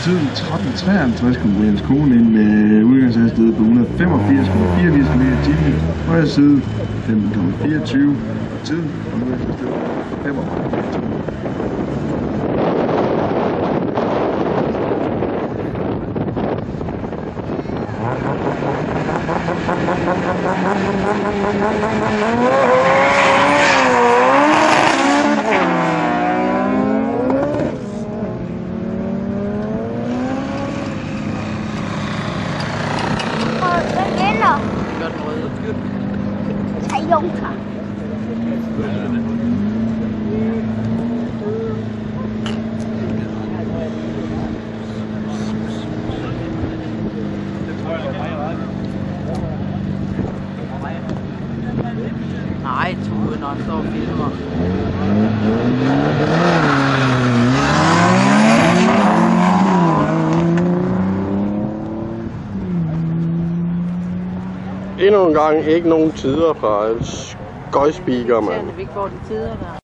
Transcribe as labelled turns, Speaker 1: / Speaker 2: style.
Speaker 1: tiden 13:53 kom Brians kone ind med udgangshastighed på 185,84 km/t. Højre side 15,24. Tiden og nu efter stedet 45.
Speaker 2: Gør den røde.
Speaker 3: Toyota.
Speaker 2: Nej, Tue, når han står og filmer.
Speaker 4: Endnu en gang ikke nogen tider fra skøjspeaker, mand.
Speaker 2: Vi ikke får de tider der.